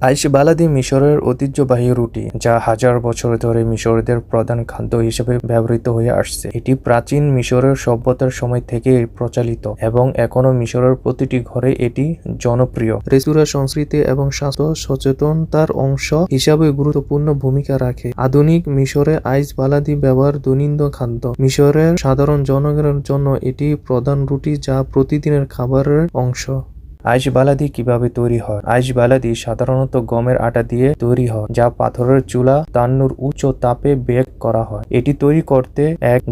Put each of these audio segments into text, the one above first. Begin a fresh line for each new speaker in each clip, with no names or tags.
আইশ Balerdi মিশরের ঐতিহ্যবাহী রুটি, যা হাজার বছর ধরে মিশরীয়দের প্রধান খাদ্য হিসেবে ব্যবহৃত হয়ে আসছে। এটি প্রাচীন মিশরের সভ্যতার সময় থেকে প্রচলিত এবং এখনও মিশরের প্রতিটি ঘরে এটি জনপ্রিয়। রেস্তোরাঁ সংস্কৃতি এবং স্বাস্থ্য সচেতনতার অংশ হিসাবে গুরুত্বপূর্ণ ভূমিকা রাখে। আধুনিক মিশরে আইশ বালাদি ব্যবহার দৈনন্দিন খাদ্য। মিশরের সাধারণ জনগণের জন্য এটি প্রধান রুটি, যা প্রতিদিনের খাবারের অংশ। আইশ বালাদি কিভাবে তৈরি হয়? আইশ বালাদি সাধারণত গমের আটা দিয়ে তৈরি হয়, যা পাথরের চুলা তান্নুর উচ্চ তাপে বেক করা হয়। এটি তৈরি করতে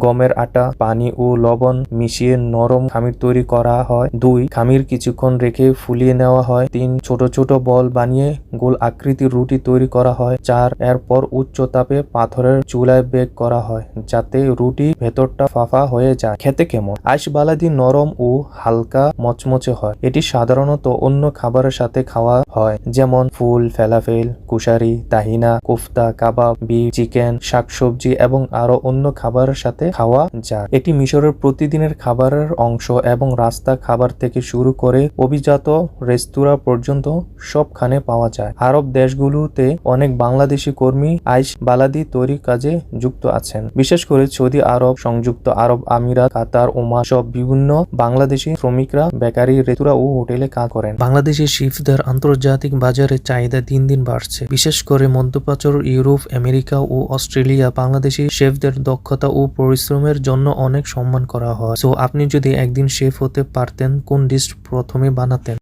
গমের আটা, পানি ও লবণ মিশিয়ে নরম খামির তৈরি করা হয়। 2. খামির কিছুক্ষণ রেখে ফুলিয়ে নেওয়া হয়। 3. ছোট ছোট বল বানিয়ে গোল আকৃতির রুটি তৈরি করা হয়। 4. এরপর উচ্চ তাপে পাথরের চুলায় বেক করা হয়, যাতে রুটি ভেতরটা ফাঁপা হয়ে যায়। খেতে কেমন? আইশ বালাদি নরম ও হালকা মচমচে হয়। এটি সাধারণত অন্য খাবারের সাথে খাওয়া হয়, যেমন ফুল, ফেলাফেল, কুশারি, তাহিনা, কোফতা, কাবাব, বিফ, চিকেন, শাকসবজি এবং আরো অন্য খাবারের সাথে খাওয়া যায়। এটি মিশরের প্রতিদিনের খাবারের অংশ এবং রাস্তা খাবার থেকে শুরু করে অভিজাত রেস্তোরাঁ পর্যন্ত সবখানে পাওয়া যায়। আরব দেশগুলোতে অনেক বাংলাদেশি কর্মী আইশ বালাদি তৈরির কাজে যুক্ত আছেন, বিশেষ করে সৌদি আরব, সংযুক্ত আরব আমিরাত, কাতার, ওমান সব বিভিন্ন বাংলাদেশি শ্রমিকরা বেকারি, রেস্তোরাঁ ও হোটেলে কাজ করেন। বাংলাদেশি শেফদের আন্তর্জাতিক বাজারে চাহিদা দিন দিন বাড়ছে, বিশেষ করে মধ্যপ্রাচ্য, ইউরোপ, আমেরিকা ও অস্ট্রেলিয়া। বাংলাদেশি শেফদের দক্ষতা ও পরিশ্রমের জন্য অনেক সম্মান করা হয়। সো আপনি যদি একদিন শেফ হতে পারতেন, কোন ডিশ প্রথমে বানাতেন?